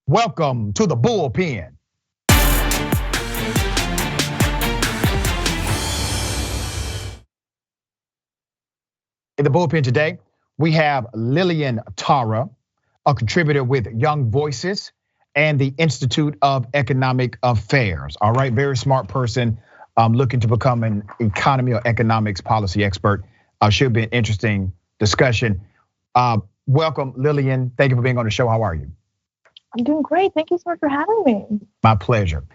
Welcome to the Bullpen. In the Bullpen today, we have Lillian Tara, a contributor with Young Voices and the Institute of Economic Affairs. All right, very smart person looking to become an economy or economics policy expert. Should be an interesting discussion. Welcome, Lillian. Thank you for being on the show. How are you? I'm doing great. Thank you so much for having me. My pleasure.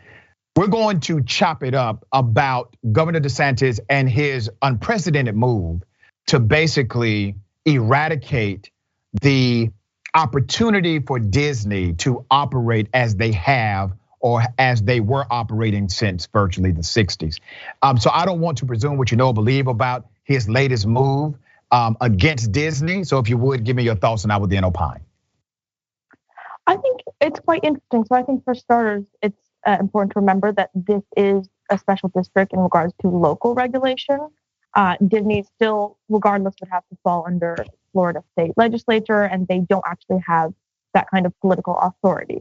We're going to chop it up about Governor DeSantis and his unprecedented move to basically eradicate the opportunity for Disney to operate as they have or as they were operating since virtually the 60s. So I don't want to presume what you know or believe about his latest move against Disney. So if you would, give me your thoughts and I would then opine. I think it's quite interesting. So I think for starters, it's important to remember that this is a special district in regards to local regulation. Disney still, regardless, would have to fall under Florida state legislature, and they don't actually have that kind of political authority.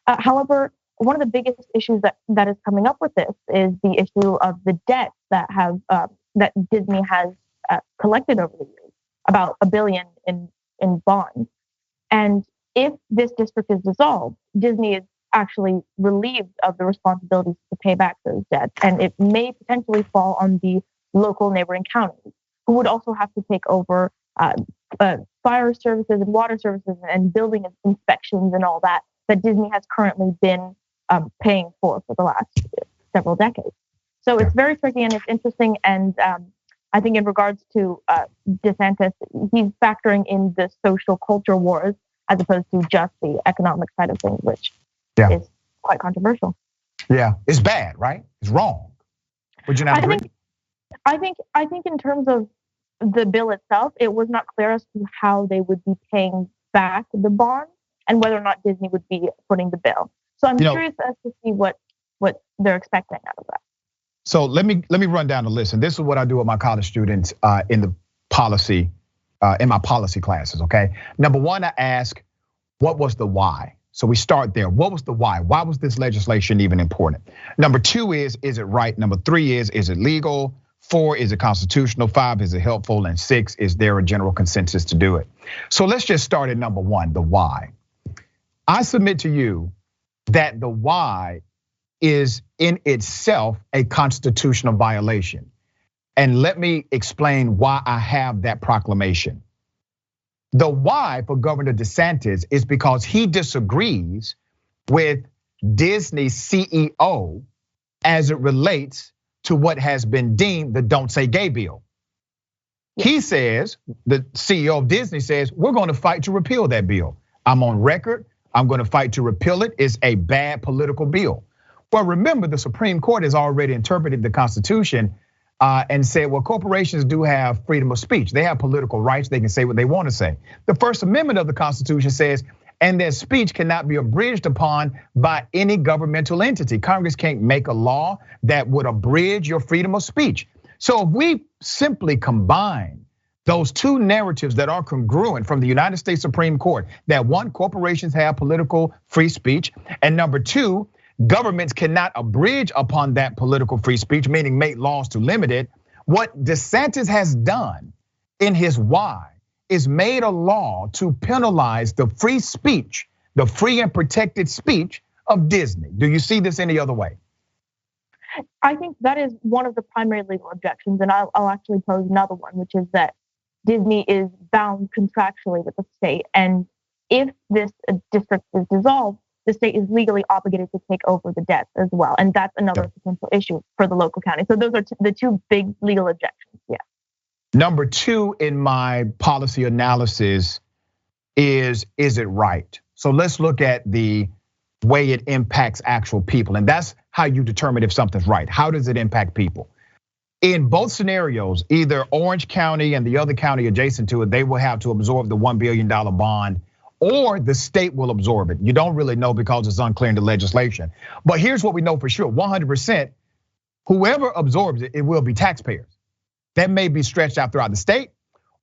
However, one of the biggest issues that is coming up with this is the issue of the debt that Disney has collected over the years, about $1 billion in bonds. And if this district is dissolved, Disney is actually relieved of the responsibilities to pay back those debts, and it may potentially fall on the local neighboring counties, who would also have to take over fire services and water services and building inspections and all that Disney has currently been paying for the last several decades. So it's very tricky and it's interesting. And I think in regards to DeSantis, he's factoring in the social culture wars as opposed to just the economic side of things, which is quite controversial. Yeah, it's bad, right? It's wrong. Would you not agree? I think in terms of the bill itself, it was not clear as to how they would be paying back the bond and whether or not Disney would be footing the bill. So I'm curious as to see what they're expecting out of that. So let me run down the list, and this is what I do with my college students in the policy in my policy classes. Okay, number one, I ask, what was the why? So we start there. What was the why? Why was this legislation even important? Number two is it right? Number three is it legal? 4, is it constitutional? 5, is it helpful? And 6, is there a general consensus to do it? So let's just start at number 1, the why. I submit to you that the why is in itself a constitutional violation. And let me explain why I have that proclamation. The why for Governor DeSantis is because he disagrees with Disney's CEO as it relates to what has been deemed the Don't Say Gay bill. He says, the CEO of Disney says, we're going to fight to repeal that bill. I'm on record, I'm going to fight to repeal it. It's a bad political bill. Well, remember, the Supreme Court has already interpreted the Constitution and said, well, corporations do have freedom of speech. They have political rights, they can say what they want to say. The First Amendment of the Constitution says, and their speech cannot be abridged upon by any governmental entity. Congress can't make a law that would abridge your freedom of speech. So if we simply combine those two narratives that are congruent from the United States Supreme Court, that one, corporations have political free speech, and number two, governments cannot abridge upon that political free speech, meaning make laws to limit it. What DeSantis has done in his why is made a law to penalize the free speech, the free and protected speech of Disney. Do you see this any other way? I think that is one of the primary legal objections, and I'll actually pose another one, which is that Disney is bound contractually with the state, and if this district is dissolved, the state is legally obligated to take over the debts as well, and that's another potential issue for the local county. So those are the two big legal objections, yeah. Number 2 in my policy analysis is it right? So let's look at the way it impacts actual people. And that's how you determine if something's right. How does it impact people? In both scenarios, either Orange County and the other county adjacent to it, they will have to absorb the $1 billion bond, or the state will absorb it. You don't really know because it's unclear in the legislation. But here's what we know for sure, 100%, whoever absorbs it, it will be taxpayers. That may be stretched out throughout the state,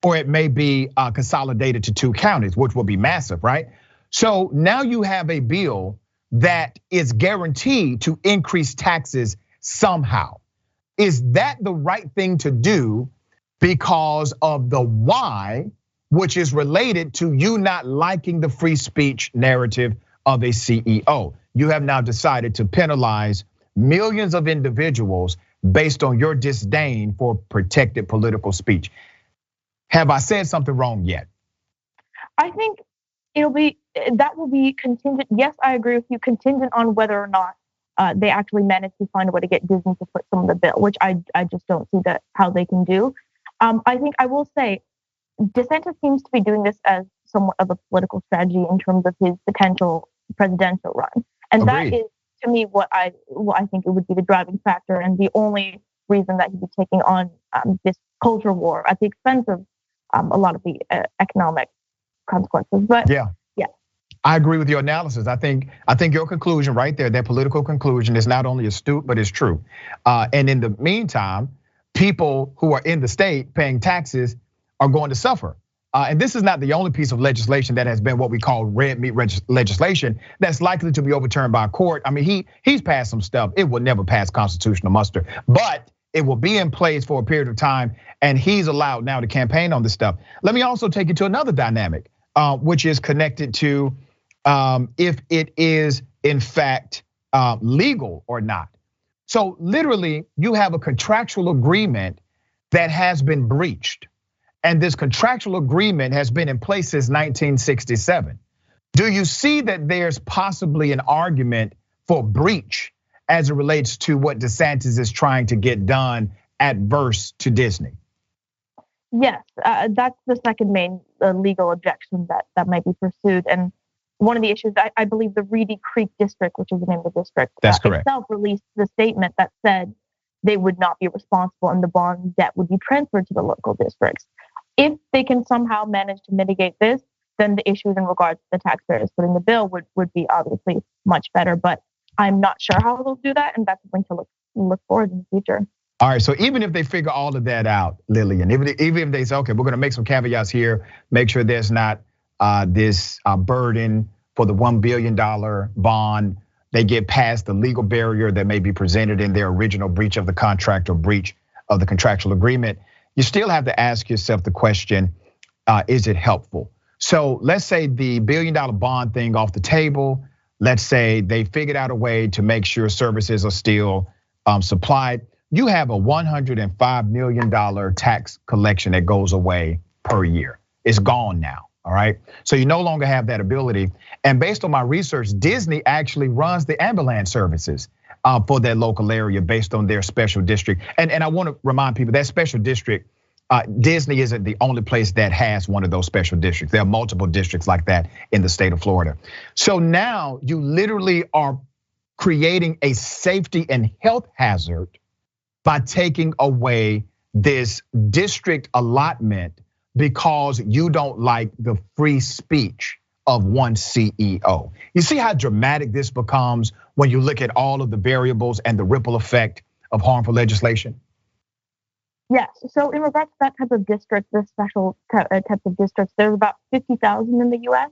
or it may be consolidated to 2 counties, which will be massive, right? So now you have a bill that is guaranteed to increase taxes somehow. Is that the right thing to do because of the why, which is related to you not liking the free speech narrative of a CEO? You have now decided to penalize millions of individuals based on your disdain for protected political speech. Have I said something wrong yet? I think that will be contingent. Yes, I agree with you, contingent on whether or not they actually manage to find a way to get Disney to put some of the bill, which I just don't see that how they can do. I think I will say DeSantis seems to be doing this as somewhat of a political strategy in terms of his potential presidential run. And Agreed. That is, to me, what I think it would be the driving factor and the only reason that he'd be taking on this culture war at the expense of a lot of the economic consequences. But yeah. I agree with your analysis. I think your conclusion right there, that political conclusion, is not only astute, but is true. And in the meantime, people who are in the state paying taxes are going to suffer. And this is not the only piece of legislation that has been what we call red meat legislation that's likely to be overturned by a court. I mean, he's passed some stuff. It will never pass constitutional muster, but it will be in place for a period of time. And he's allowed now to campaign on this stuff. Let me also take you to another dynamic, which is connected to if it is in fact legal or not. So literally, you have a contractual agreement that has been breached. And this contractual agreement has been in place since 1967. Do you see that there's possibly an argument for breach as it relates to what DeSantis is trying to get done adverse to Disney? Yes, that's the second main legal objection that might be pursued. And one of the issues, I believe the Reedy Creek District, which is the name of the district, that's correct, itself released the statement that said they would not be responsible and the bond debt would be transferred to the local districts. If they can somehow manage to mitigate this, then the issues in regards to the taxpayers putting the bill would be obviously much better. But I'm not sure how they'll do that, and that's something to look forward in the future. All right, so even if they figure all of that out, Lillian, even if they say, okay, we're gonna make some caveats here, make sure there's not this burden for the $1 billion bond, they get past the legal barrier that may be presented in their original breach of the contract or breach of the contractual agreement, you still have to ask yourself the question, is it helpful? So let's say the $1 billion bond thing off the table. Let's say they figured out a way to make sure services are still supplied. You have a $105 million tax collection that goes away per year. It's gone now, all right? So you no longer have that ability. And based on my research, Disney actually runs the ambulance services for that local area based on their special district. And I want to remind people that special district, Disney isn't the only place that has one of those special districts. There are multiple districts like that in the state of Florida. So now you literally are creating a safety and health hazard by taking away this district allotment because you don't like the free speech of one CEO. You see how dramatic this becomes when you look at all of the variables and the ripple effect of harmful legislation? Yes, so in regards to that type of district, the special types of districts, there's about 50,000 in the US.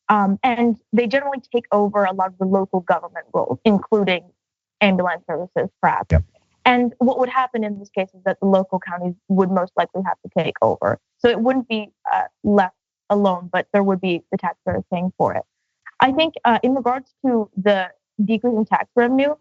And they generally take over a lot of the local government roles, including ambulance services, perhaps. Yep. And what would happen in this case is that the local counties would most likely have to take over. So it wouldn't be left alone, but there would be the taxpayers paying for it. I think in regards to the decrease in tax revenue,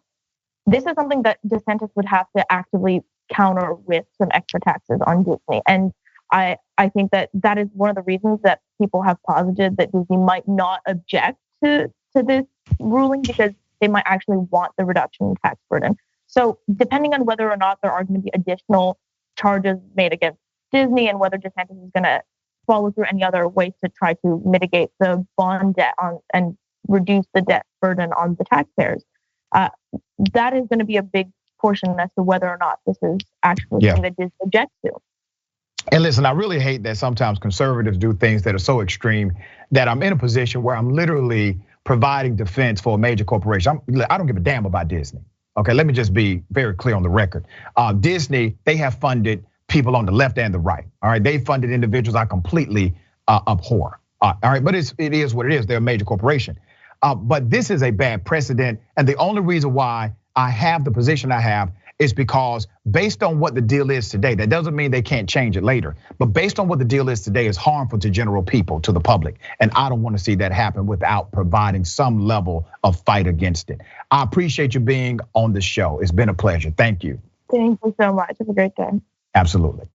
this is something that DeSantis would have to actively counter with some extra taxes on Disney. And I think that is one of the reasons that people have posited that Disney might not object to this ruling because they might actually want the reduction in tax burden. So depending on whether or not there are going to be additional charges made against Disney and whether DeSantis is going to follow through any other ways to try to mitigate the bond debt and reduce the debt burden on the taxpayers, that is going to be a big portion as to whether or not this is actually something that Disney objects to. And listen, I really hate that sometimes conservatives do things that are so extreme that I'm in a position where I'm literally providing defense for a major corporation. I don't give a damn about Disney. Okay, let me just be very clear on the record. Disney, they have funded people on the left and the right. All right, they funded individuals I completely abhor. All right, but it is what it is. They're a major corporation. But this is a bad precedent. And the only reason why I have the position I have is because based on what the deal is today, that doesn't mean they can't change it later. But based on what the deal is today is harmful to general people, to the public. And I don't want to see that happen without providing some level of fight against it. I appreciate you being on the show. It's been a pleasure. Thank you. Thank you so much. Have a great day. Absolutely.